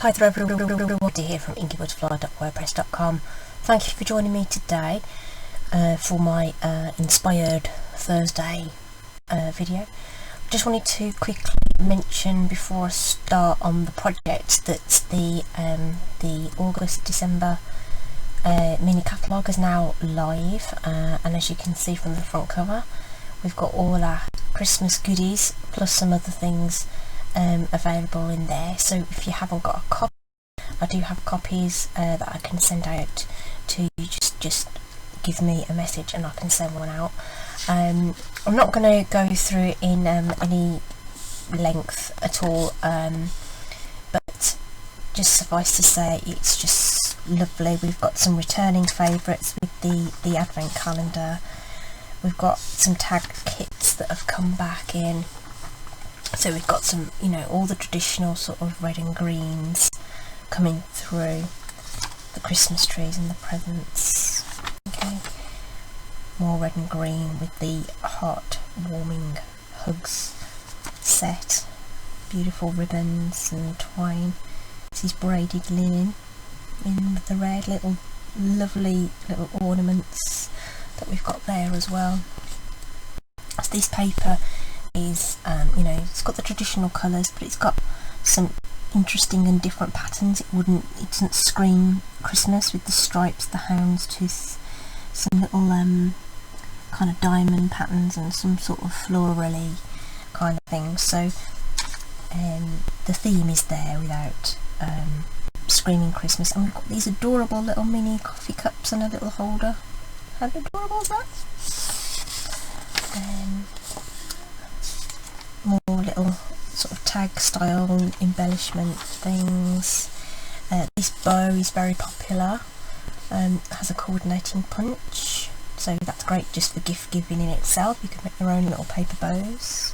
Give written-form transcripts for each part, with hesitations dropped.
Hi there everyone, here from inkybutterfly.wordpress.com. Thank you for joining me today for my Inspired Thursday video. Just wanted to quickly mention before I start on the project that the August-December mini catalogue is now live, and as you can see from the front cover, we've got all our Christmas goodies plus some other things available in there. So if you haven't got a copy, I do have copies that I can send out to you. Just give me a message and I can send one out. I'm not going to go through it in any length at all, but just suffice to say it's just lovely. We've got some returning favourites with the advent calendar. We've got some tag kits that have come back in. So we've got some, you know, all the traditional sort of red and greens coming through, the Christmas trees and the presents. Okay, more red and green with the heart warming hugs set, beautiful ribbons and twine. This is braided linen in with the red, lovely little ornaments that we've got there as well. So this paper is, you know, it's got the traditional colours, but it's got some interesting and different patterns. It doesn't scream Christmas with the stripes, the houndstooth, some little kind of diamond patterns and some sort of florally kind of thing. So the theme is there without screaming Christmas. And we've got these adorable little mini coffee cups and a little holder. How adorable is that? More little sort of tag style embellishment things. This bow is very popular, has a coordinating punch, so that's great just for gift giving in itself. You can make your own little paper bows.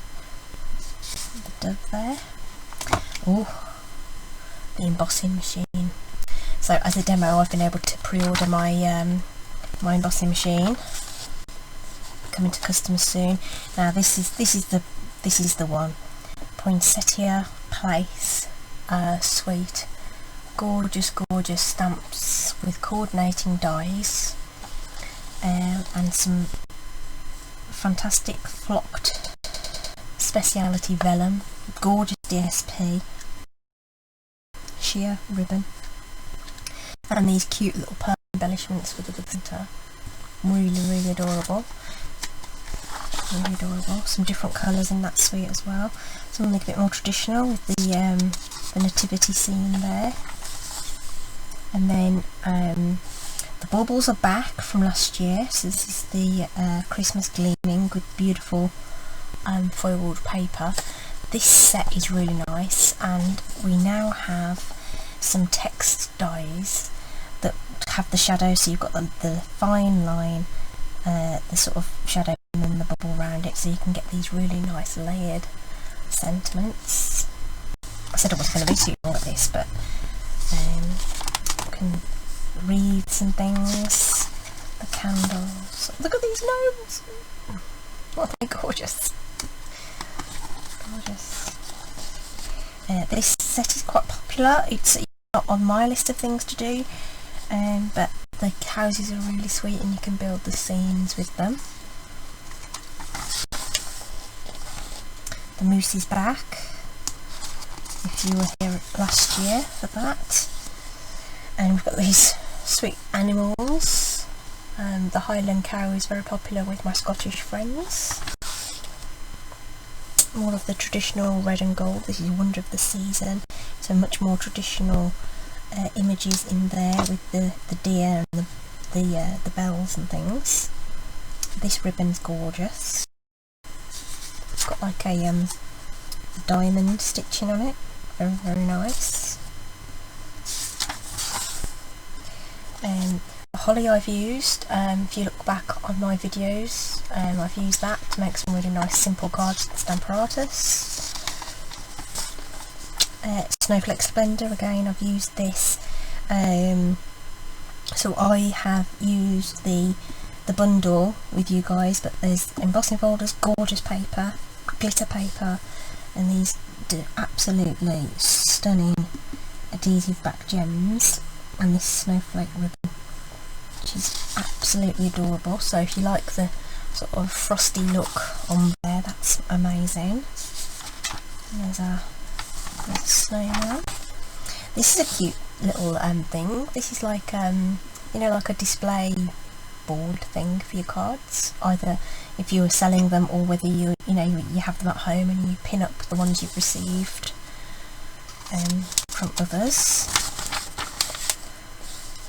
The dove there. Oh, the embossing machine. So as a demo, I've been able to pre-order my my embossing machine, coming to customers soon. Now this is the one, Poinsettia Place Suite. Gorgeous stamps with coordinating dies, and some fantastic flocked speciality vellum, gorgeous DSP sheer ribbon, and these cute little pearl embellishments for the centre. Really adorable. Really adorable. Some different colours in that suite as well. Something a bit more traditional with the nativity scene there. And then the baubles are back from last year. So this is the Christmas gleaming with beautiful foiled paper. This set is really nice, and we now have some text dies that have the shadow. So you've got the fine line, the sort of shadow, and then the bubble around it, so you can get these really nice layered sentiments. I said I wasn't going to be too long at this, but you can wreaths and things, the candles. Look at these gnomes! Oh, they're gorgeous. This set is quite popular. It's not on my list of things to do, but the houses are really sweet and you can build the scenes with them. The moose is back, if you were here last year for that. And we've got these sweet animals. The Highland cow is very popular with my Scottish friends. More of the traditional red and gold. This is Wonder of the Season, so much more traditional images in there with the deer and the bells and things. This ribbon's gorgeous. It's got like a diamond stitching on it. Very nice. The holly I've used, if you look back on my videos, I've used that to make some really nice simple cards with Stamparatus. Snowflake Splendour, again I've used this. So I have used the bundle with you guys, but there's embossing folders, gorgeous paper, glitter paper, and these absolutely stunning adhesive back gems and this snowflake ribbon, which is absolutely adorable. So if you like the sort of frosty look on there, that's amazing. And there's our little snowman. This is a cute little thing. This is like you know, like a display board thing for your cards, either if you were selling them or whether you have them at home and you pin up the ones you've received from others.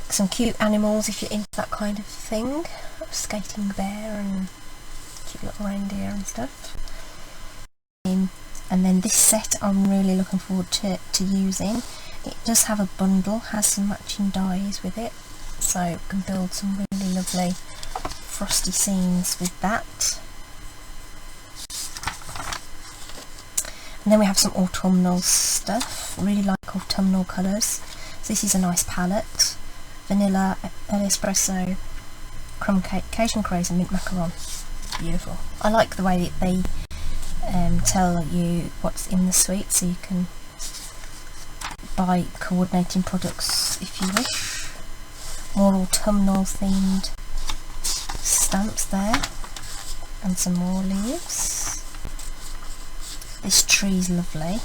Some cute animals if you're into that kind of thing, a skating bear and cute little reindeer and stuff. And then this set I'm really looking forward to using. It does have a bundle, has some matching dies with it, so you can build some really lovely frosty scenes with that. And then we have some autumnal stuff, really like autumnal colours. So this is a nice palette: vanilla, early espresso, crumb cake, Cajun craze and mint macaron. Beautiful. I like the way that they tell you what's in the sweet, so you can buy coordinating products if you wish. More autumnal themed stamps there, and some more leaves. This tree's lovely,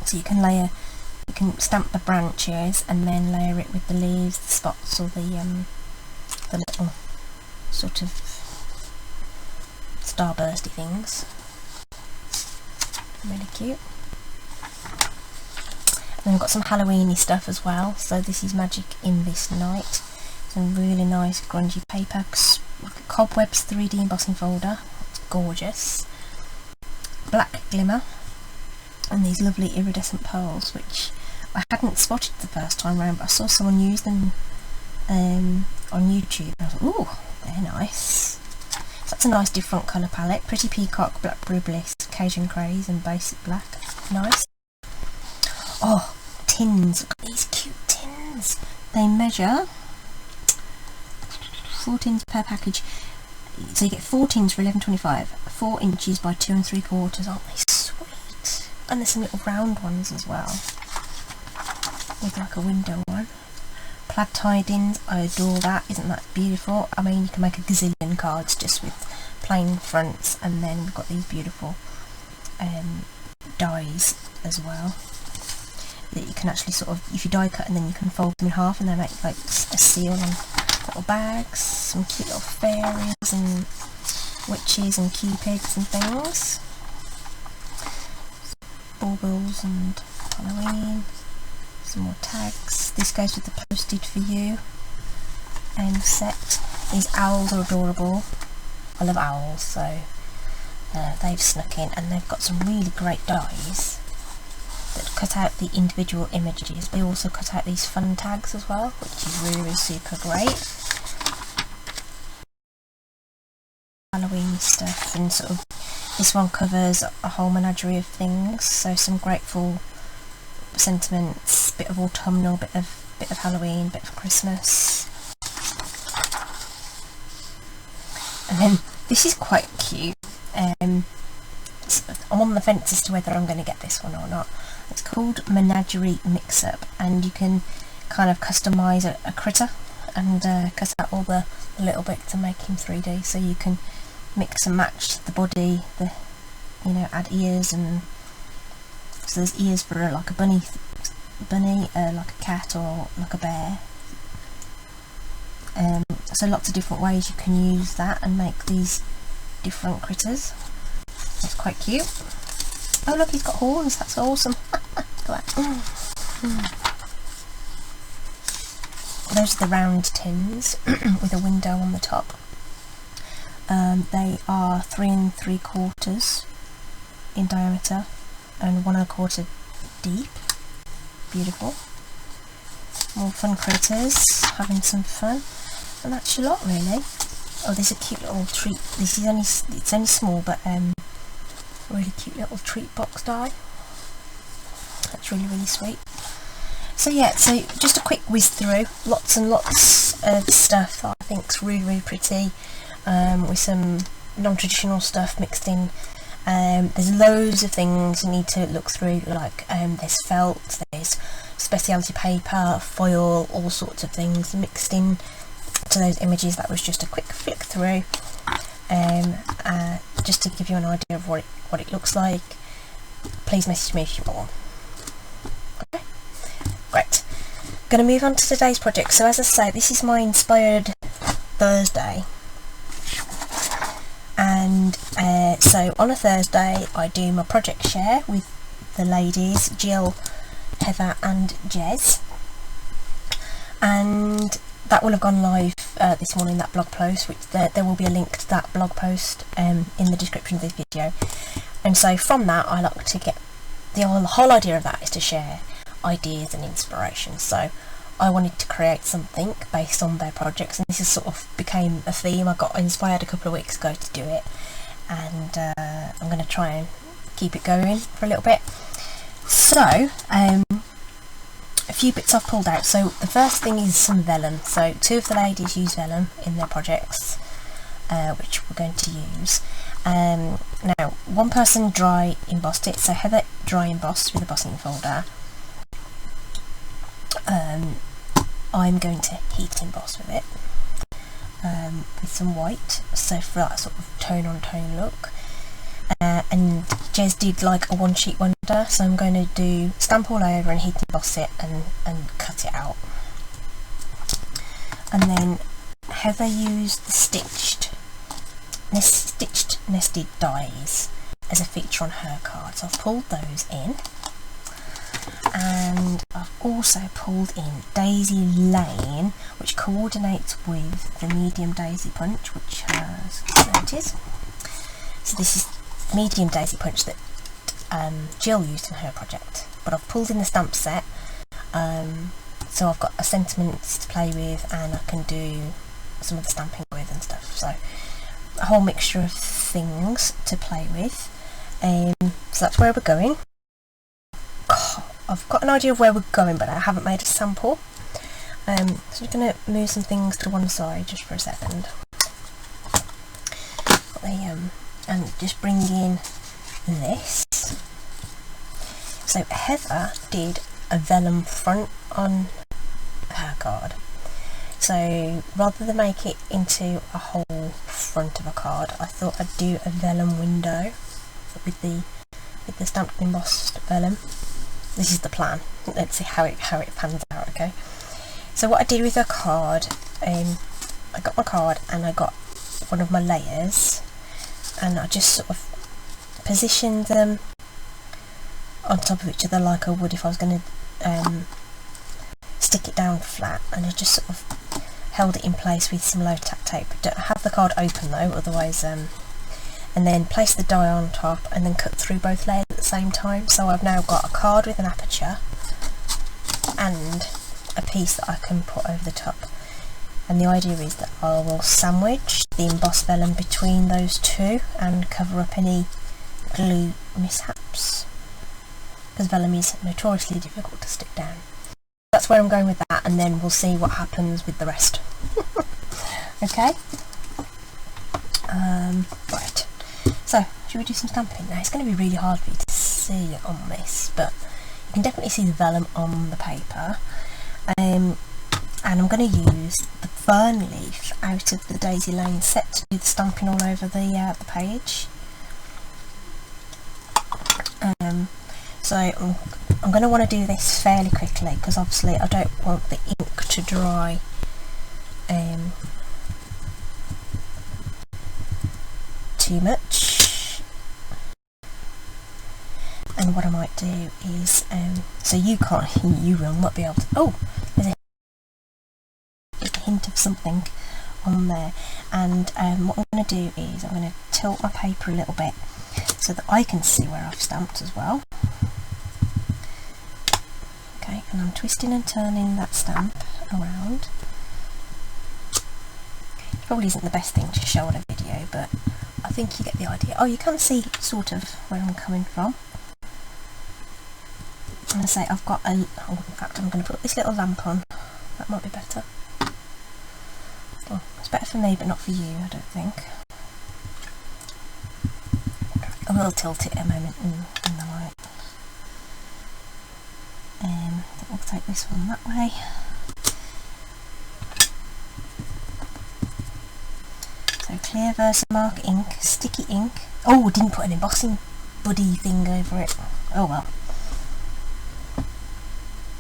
so you can stamp the branches and then layer it with the leaves, the spots, or the little sort of starbursty things. Really cute. And then we've got some Halloweeny stuff as well. So this is Magic in This Night. Some really nice grungy paper, cobwebs 3D embossing folder. It's gorgeous. Black glimmer, and these lovely iridescent pearls, which I hadn't spotted the first time round, but I saw someone use them on YouTube. I was like, ooh, they're nice. So that's a nice different colour palette. Pretty Peacock, Blackberry Bliss, Cajun Craze and Basic Black. Nice. Oh, tins. Look at these cute tins. They measure 4 tins per package. So you get 4 tins for $11.25. 4 inches by 2 3/4. Aren't they sweet? And there's some little round ones as well, with like a window one. Plaid tie-ins, I adore that. Isn't that beautiful? I mean, you can make a gazillion cards just with plain fronts, and then we've got these beautiful dies as well that you can actually sort of, if you die cut, and then you can fold them in half and they make like a seal on little bags. Some cute little fairies and witches and cupids and things. Baubles and Halloween. Some more tags. This goes with the posted for you set. These owls are adorable. I love owls, so they've snuck in, and they've got some really great dies that cut out the individual images. They also cut out these fun tags as well, which is really super great. Halloween stuff, and sort of this one covers a whole menagerie of things, so some grateful sentiments, bit of autumnal, bit of Halloween, bit of Christmas. And then this is quite cute. I'm on the fence as to whether I'm going to get this one or not. It's called Menagerie Mix-Up, and you can kind of customise a critter and cut out all the little bits and make him 3D, so you can mix and match the body, add ears, and so there's ears for like a bunny, like a cat, or like a bear. So lots of different ways you can use that and make these different critters. It's quite cute. Oh look, he's got horns, that's awesome. Those are the round tins with a window on the top. They are 3 3/4 in diameter and 1 1/4 deep. Beautiful. More fun critters, having some fun, and that's your lot really. Oh, there's a cute little treat. This is only small, but really cute little treat box die. That's really sweet. So yeah, so just a quick whiz through. Lots and lots of stuff that I think's really pretty, with some non-traditional stuff mixed in, There's loads of things you need to look through, like there's felt, there's specialty paper, foil, all sorts of things mixed in to those images. That was just a quick flick through, just to give you an idea of what it looks like. Please message me if you want one. Okay, great. Going to move on to today's project. So as I say, this is my Inspired Thursday, and so on a Thursday I do my project share with the ladies, Jill, Heather and Jez, and that will have gone live this morning, that blog post, which there will be a link to that blog post in the description of this video. And so from that, I like to get the whole idea of that is to share ideas and inspiration. So I wanted to create something based on their projects, and this has sort of became a theme. I got inspired a couple of weeks ago to do it, and I'm going to try and keep it going for a little bit. So a few bits I've pulled out. So the first thing is some vellum. So two of the ladies use vellum in their projects, which we're going to use. Now one person dry embossed it, so Heather dry embossed with a embossing folder. I'm going to heat emboss with it, with some white, so for that sort of tone on tone look. And Jez did like a one sheet wonder, so I'm going to do stamp all over and heat emboss it and cut it out. And then Heather used the stitched nested dies as a feature on her card, so I've pulled those in. And I've also pulled in Daisy Lane, which coordinates with the medium daisy punch, which has, there it is. So this is medium daisy punch that Jill used in her project, but I've pulled in the stamp set, so I've got a sentiments to play with, and I can do some of the stamping with and stuff. So a whole mixture of things to play with. So that's where we're going. I've got an idea of where we're going, but I haven't made a sample. So I'm going to move some things to one side just for a second. And just bring in this. So Heather did a vellum front on her card. So rather than make it into a whole front of a card, I thought I'd do a vellum window with the stamped and embossed vellum. This is the plan. Let's see how it pans out. Okay. So what I did with the card, I got my card and I got one of my layers, and I just sort of positioned them on top of each other like I would if I was going to stick it down flat, and I just sort of held it in place with some low tack tape. Don't have the card open though, otherwise and then place the die on top and then cut through both layers at the same time. So I've now got a card with an aperture and a piece that I can put over the top, and the idea is that I will sandwich the embossed vellum between those two and cover up any glue mishaps, because vellum is notoriously difficult to stick down. That's where I'm going with that, and then we'll see what happens with the rest. Okay, right, so should we do some stamping now? It's going to be really hard for you to see on this, but you can definitely see the vellum on the paper. And I'm going to use the fern leaf out of the Daisy Lane set to do the stamping all over the page. So I'm going to want to do this fairly quickly, because obviously I don't want the ink to dry too much. And what I might do is, so you will not be able to, oh, there's a hint of something on there, and what I'm going to do is I'm going to tilt my paper a little bit so that I can see where I've stamped as well. Okay, and I'm twisting and turning that stamp around. It probably isn't the best thing to show on a video, but I think you get the idea. Oh, you can see sort of where I'm coming from. I'm going to say I've got a, oh, in fact I'm going to put this little lamp on, that might be better. Well, it's better for me but not for you, I don't think. I will tilt it a moment in the light. I think we'll take this one that way. So clear Versamark ink, sticky ink. Oh, didn't put an embossing buddy thing over it. Oh well.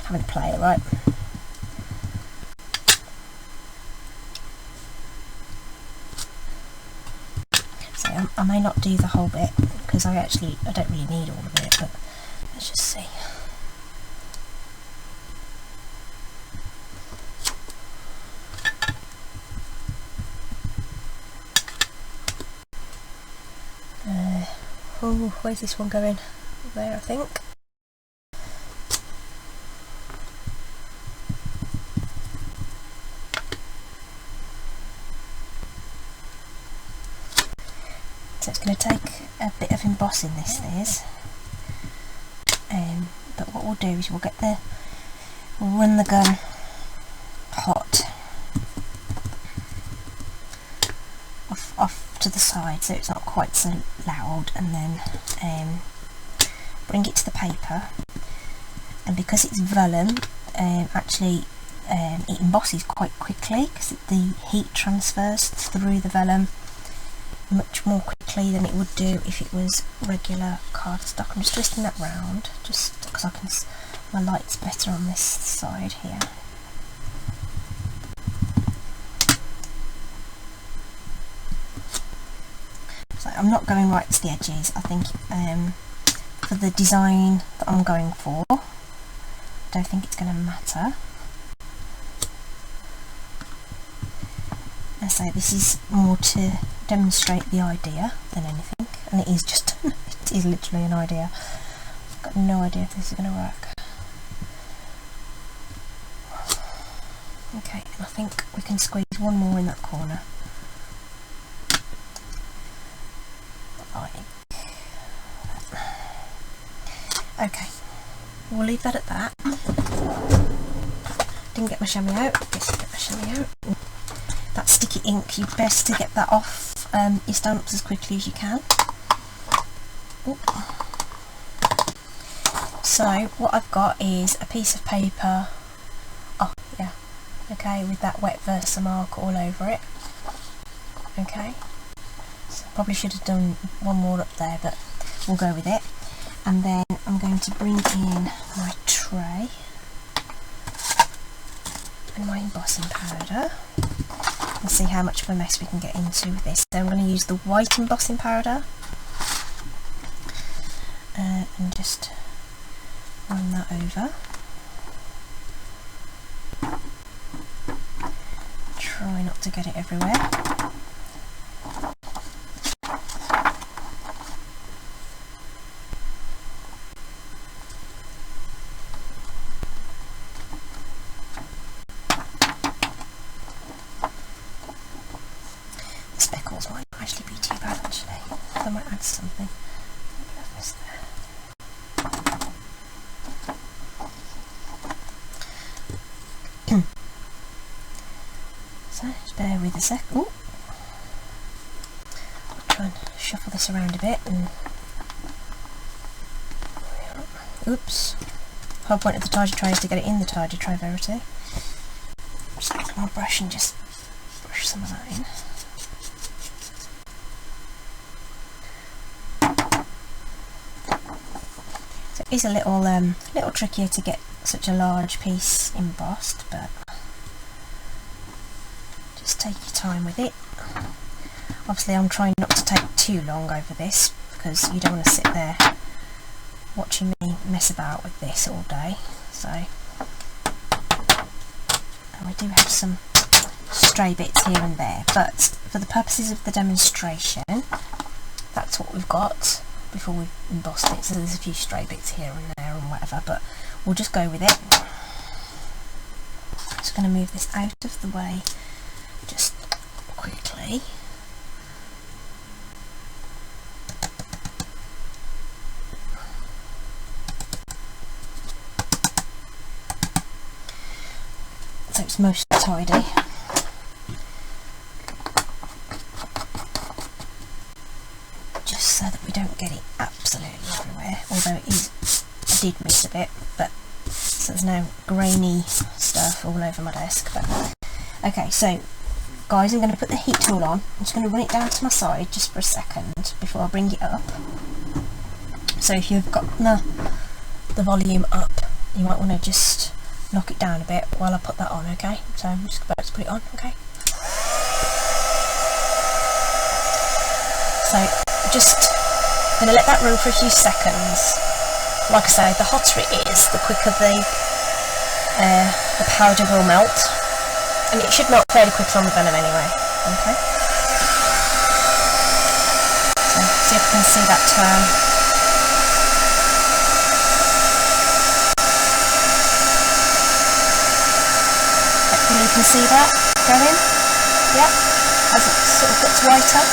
Having to play it, right? So I may not do the whole bit because I don't really need all of it, but let's just see. Oh, where's this one going? There, I think. So it's going to take a bit of embossing, this is. But what we'll do is we'll run the gun hot off to the side so it's not quite so loud, and then bring it to the paper. And because it's vellum, actually it embosses quite quickly because the heat transfers through the vellum much more quickly than it would do if it was regular cardstock. I'm just twisting that round just because my light's better on this side here. So I'm not going right to the edges. I think for the design that I'm going for, I don't think it's going to matter. And so this is more to demonstrate the idea than anything, and it is just it is literally an idea. I've got no idea if this is going to work. Okay, and I think we can squeeze one more in that corner. Okay, we'll leave that at that. Didn't get my chamois out. Yes, get my chamois out. That sticky ink, you best to get that off your stamps as quickly as you can. Ooh. So what I've got is a piece of paper. Oh yeah, okay, with that wet Versamark all over it. Okay, so probably should have done one more up there, but we'll go with it. And then I'm going to bring in my tray and my embossing powder and see how much of a mess we can get into with this. So I'm going to use the white embossing powder and just run that over. Try not to get it everywhere. Something. Maybe I've missed there. So just bear with a sec. Ooh. I'll try and shuffle this around a bit and oops. The whole point of the tidy tray is to get it in the tidy tray, Verity. Just take my brush and just brush some of that in. It's a little trickier to get such a large piece embossed, but just take your time with it. Obviously I'm trying not to take too long over this because you don't want to sit there watching me mess about with this all day. So, and we do have some stray bits here and there, but for the purposes of the demonstration, that's what we've got before we've embossed it. So there's a few stray bits here and there and whatever, but we'll just go with it. Just going to move this out of the way just quickly. So it's mostly tidy. Just so that we don't get it although it is, I did miss a bit, but so there's no grainy stuff all over my desk. But okay, so guys, I'm going to put the heat tool on. I'm just going to run it down to my side just for a second before I bring it up. So if you've got the volume up, you might want to just knock it down a bit while I put that on, okay? So I'm just about to put it on, okay? So just going to let that run for a few seconds. Like I say, the hotter it is, the quicker the powder will melt, and it should melt fairly quickly on the vellum anyway, okay? So see if you can see that turn. You can see that going, yeah, as it sort of gets whiter.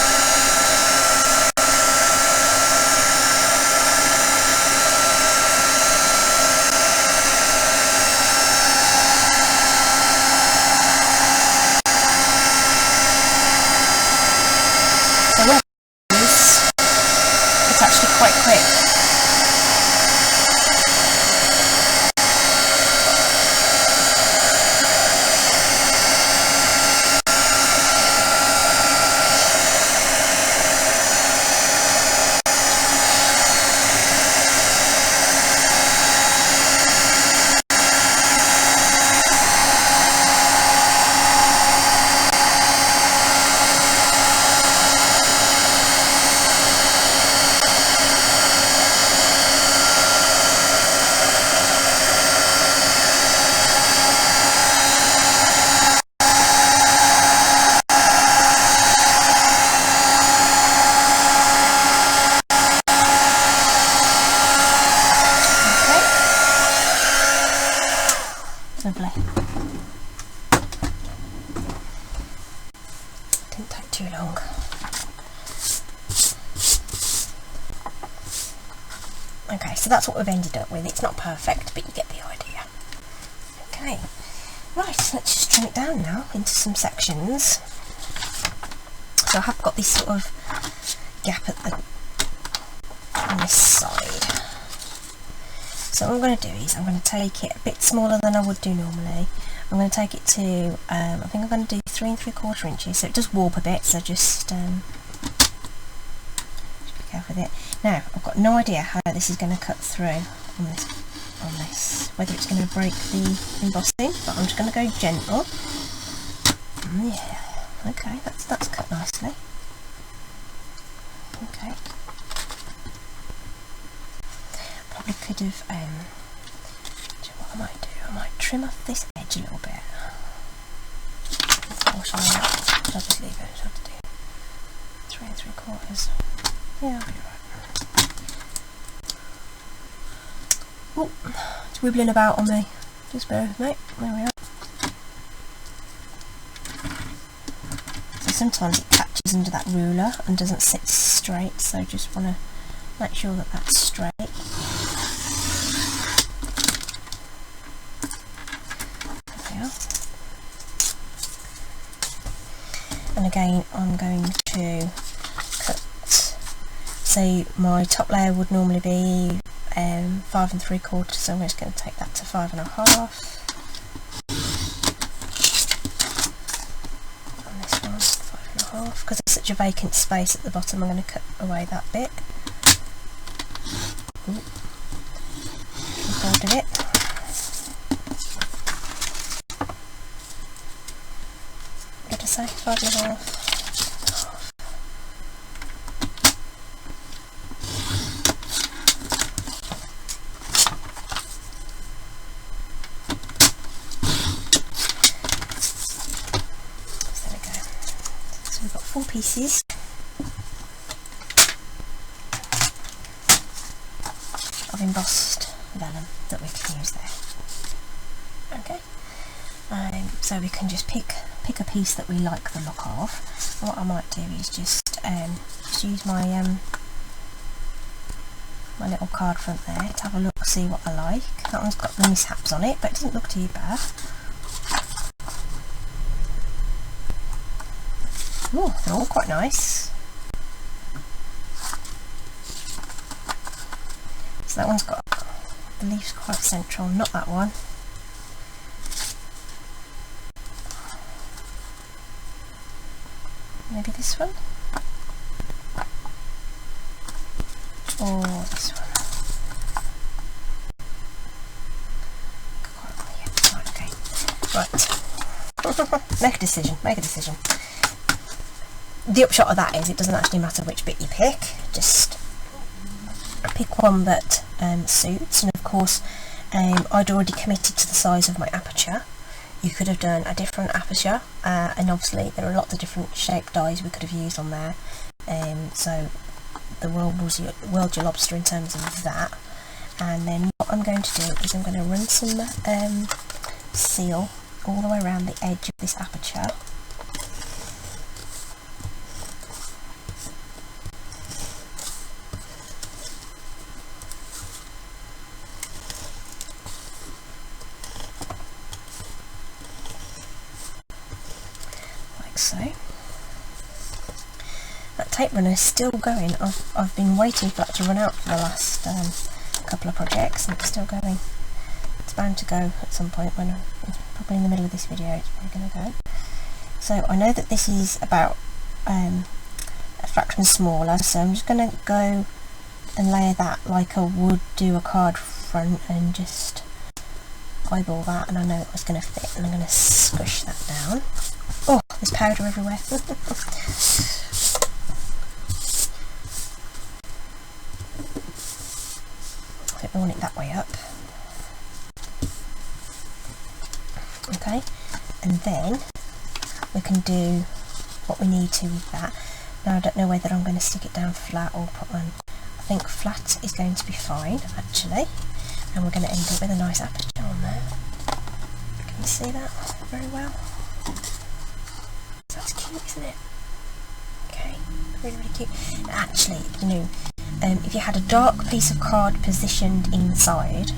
So when it's actually quite quick. Lovely. Didn't take too long. Okay, so that's what we've ended up with. It's not perfect, but you get the idea. Okay, right, let's just trim it down now into some sections. So I have got this sort of gap at the on this side. So what I'm going to do is I'm going to take it a bit smaller than I would do normally. I'm going to take it to, I think I'm going to do 3 3/4 inches, so it does warp a bit, so just be careful with it. Now, I've got no idea how this is going to cut through on this, whether it's going to break the embossing, but I'm just going to go gentle. Yeah, okay, that's cut nicely. Okay. Probably could have, what I might do, I might trim off this edge a little bit. Or shall I just leave it? Shall I do 3 3/4? Yeah, I'll be right. Oh, it's wibbling about on me. Just bear with me. There we are. So sometimes it catches under that ruler and doesn't sit straight, so just want to make sure that that's straight. And again, I'm going to cut, say my top layer would normally be 5 3/4, so I'm just going to take that to 5 1/2. And this one, 5 1/2, because there's such a vacant space at the bottom, I'm going to cut away that bit. Hold of it. What did I say? 5 1/2. So there we go. So we've got 4 pieces. Of embossed vellum that we can use there. Okay, so we can just pick a piece that we like the look of. And what I might do is just use my my little card front there to have a look, see what I like. That one's got the mishaps on it, but it doesn't look too bad. Oh, they're all quite nice. So that one's got the leaves quite central, not that one. Maybe this one? Or this one? Okay. Right. Make a decision, make a decision. The upshot of that is it doesn't actually matter which bit you pick, just pick one that suits. And of course I'd already committed to the size of my aperture. You could have done a different aperture, and obviously there are lots of different shaped dies we could have used on there, so the world was your lobster in terms of that. And then what I'm going to do is I'm going to run some seal all the way around the edge of this aperture. So that tape runner is still going. I've been waiting for that to run out for the last couple of projects, and it's still going. It's bound to go at some point, when it's probably in the middle of this video it's probably going to go. So I know that this is about a fraction smaller, so I'm just going to go and layer that like I would do a card front, and just eyeball that, and I know it's going to fit, and I'm going to squish that down. Oh, there's powder everywhere. I think we want it that way up. Okay, and then we can do what we need to with that. Now I don't know whether I'm going to stick it down flat or put on. I think flat is going to be fine actually, and we're going to end up with a nice aperture on there. Can you see that very well? That's cute, isn't it? Okay, really, really cute. Actually, you know, if you had a dark piece of card positioned inside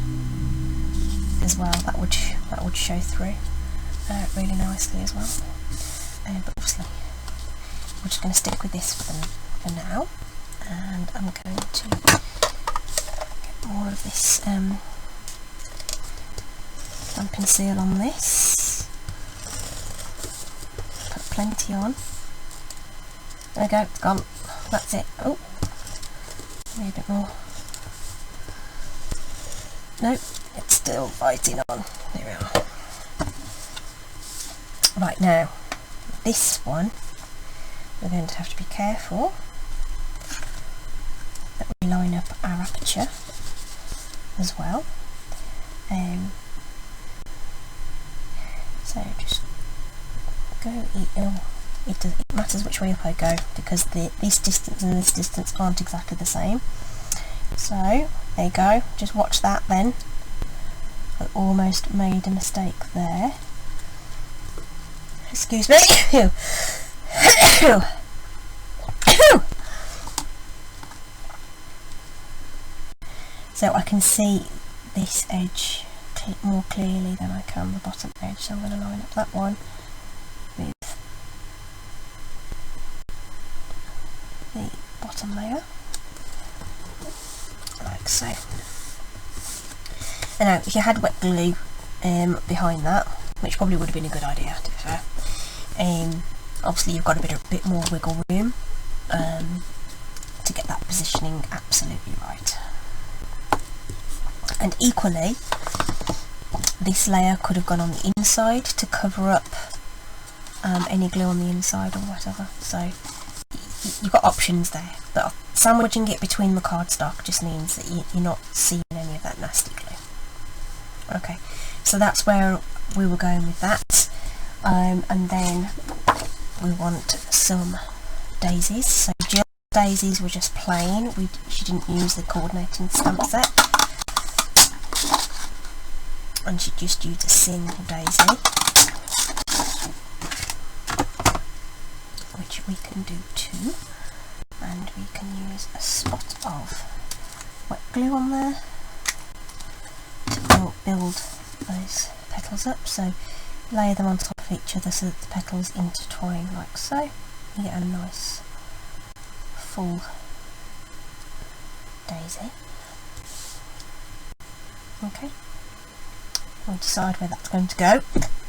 as well, that would show through really nicely as well. But obviously, we're just going to stick with this for now, and I'm going to get more of this Stampin' seal on this. Put plenty on. There we go, it's gone. That's it. Oh, maybe a bit more. Nope, it's still biting on. There we are. Right, now, this one, we're going to have to be careful that we line up our aperture as well. So just go, it matters which way up I go, because this distance and this distance aren't exactly the same. So there you go, just watch that then. I almost made a mistake there. Excuse me. So I can see this edge more clearly than I can the bottom edge, so I'm going to line up that one with the bottom layer, like so. And now if you had wet glue behind that, which probably would have been a good idea to be fair, obviously you've got a bit more wiggle room to get that positioning absolutely right. And equally, this layer could have gone on the inside to cover up any glue on the inside or whatever, so you've got options there, but sandwiching it between the cardstock just means that you're not seeing any of that nasty glue. Okay, so that's where we were going with that, and then we want some daisies. So Jill's daisies were just plain, she didn't use the coordinating stamp set, and she just used a single daisy, which we can do too, and we can use a spot of wet glue on there to build those petals up. So layer them on top of each other so that the petals intertwine like so. You get a nice full daisy. Okay, we'll decide where that's going to go.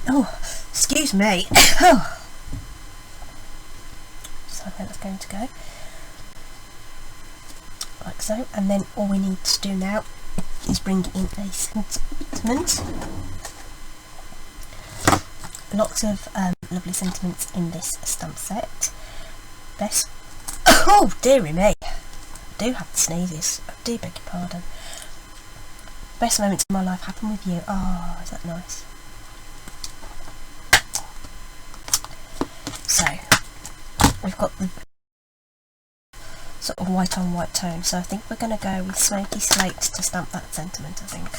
Oh, excuse me. Oh. Decide where that's going to go. Like so, and then all we need to do now is bring in a sentiment. Lots of lovely sentiments in this stamp set. Best, oh dearie me, I do have the sneezes, I do beg your pardon. Best moments of my life happen with you. Oh, is that nice? So, we've got the sort of white on white tone, so I think we're going to go with Smoky Slate to stamp that sentiment, I think.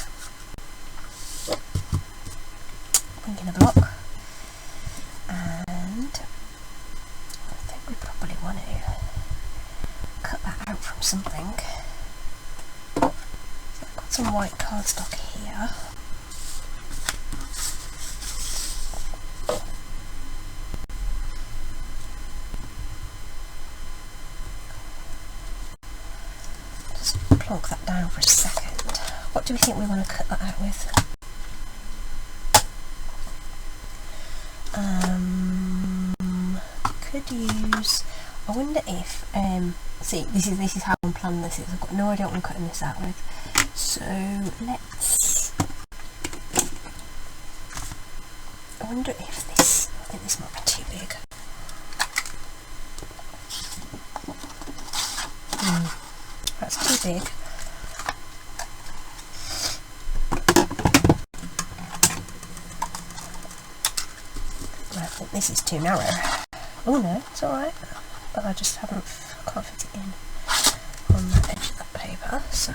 Bring in a block, and I think we probably want to cut that out from something. So I've got some white cardstock here. Plonk that down for a second. What do we think we want to cut that out with? Could use, I wonder if, see, this is how I'm planning this. I've got no idea what I'm cutting this out with. So let's, I wonder if this, I think this might be too big. That's too big. I think this is too narrow. Oh no, it's alright. But I just can't fit it in on the edge of that paper. So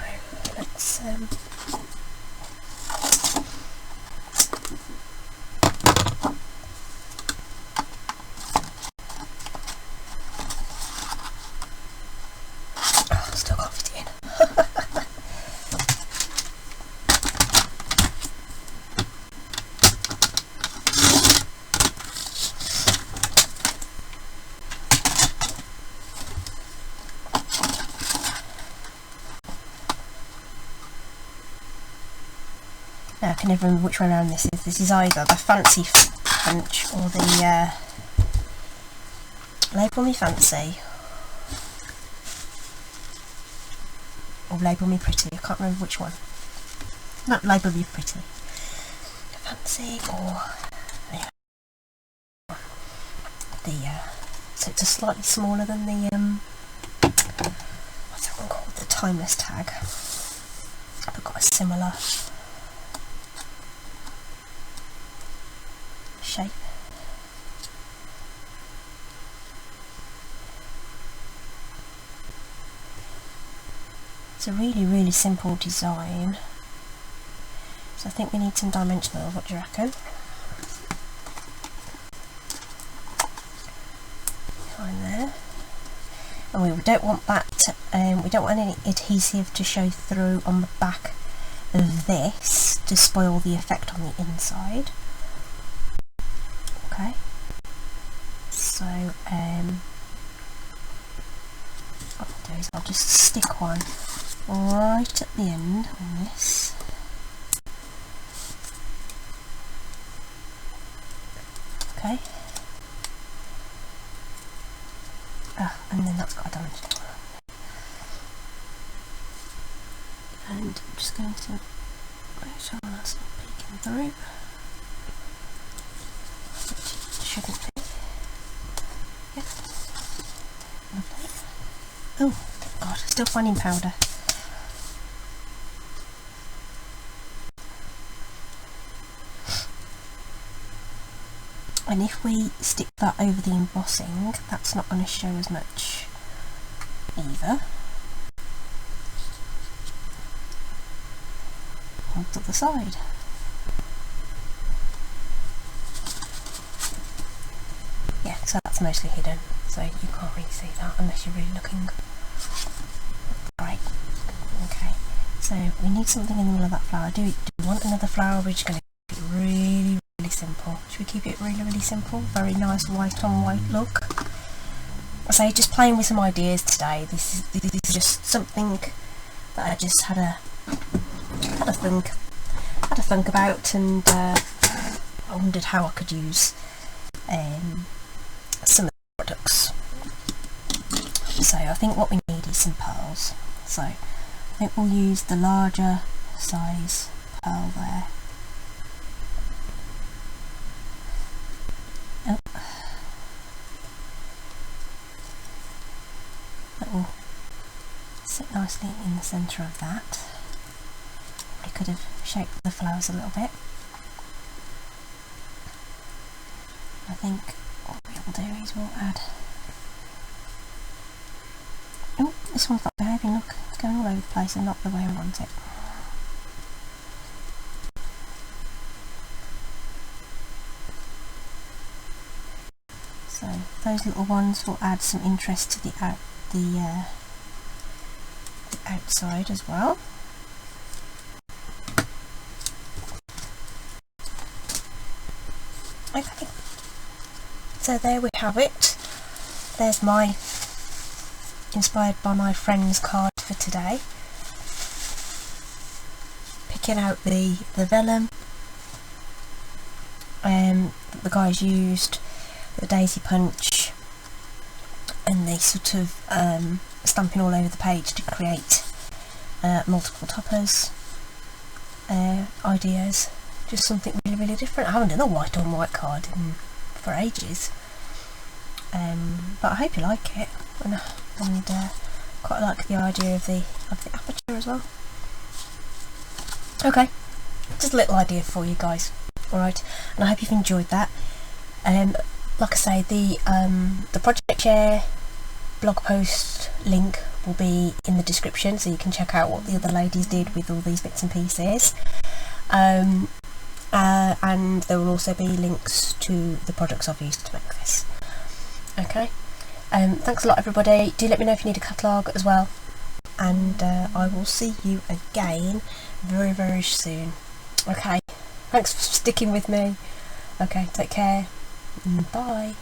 let's still can't fit it in. Now I can never remember which way around this is. This is either the Fancy Punch or the Label Me Fancy or Label Me Pretty. I can't remember which one. Not Label Me Pretty. Fancy or so it's a slightly smaller than the what's that one called? The Timeless tag. I've got a similar shape. It's a really simple design, so I think we need some dimensional. What do you reckon? Fine there. And we don't want that. We don't want any adhesive to show through on the back of this to spoil the effect on the inside. Okay, so what I'll do is I'll just stick one right at the end on this. Okay, and then that's got a dimension. And I'm just going to make sure that's not peeking through. Shouldn't be. Yeah. Lovely. Oh god, still finding powder. And if we stick that over the embossing, that's not going to show as much either. Onto the side. Yeah, so that's mostly hidden, so you can't really see that unless you're really looking. Right, okay, so we need something in the middle of that flower. Do we want another flower, or are we just going to keep it really simple? Should we keep it really simple? Very nice white on white look. I say, just playing with some ideas today. This is just something that I just had a think had a think about, and I wondered how I could use some of the products. So I think what we need is some pearls. So I think we'll use the larger size pearl there. Oh. That will sit nicely in the centre of that. We could have shaped the flowers a little bit. I think what we will do is we'll add... Oh, this one's not behaving, look, it's going all over the place and not the way I want it. So those little ones will add some interest to the outside as well. Okay, so there we have it. There's my inspired by my friend's card for today. Picking out the vellum that the guys used, the daisy punch, and the sort of stamping all over the page to create multiple toppers ideas. Just something really, really different. I haven't done a white on white card for ages, but I hope you like it, and quite like the idea of the aperture as well. Okay, just a little idea for you guys. Alright, and I hope you've enjoyed that. Like I say, the project share blog post link will be in the description, so you can check out what the other ladies did with all these bits and pieces. And there will also be links to the products I've used to make this. Okay, thanks a lot everybody. Do let me know if you need a catalogue as well, and I will see you again very, very soon. Okay, thanks for sticking with me. Okay, take care. Bye.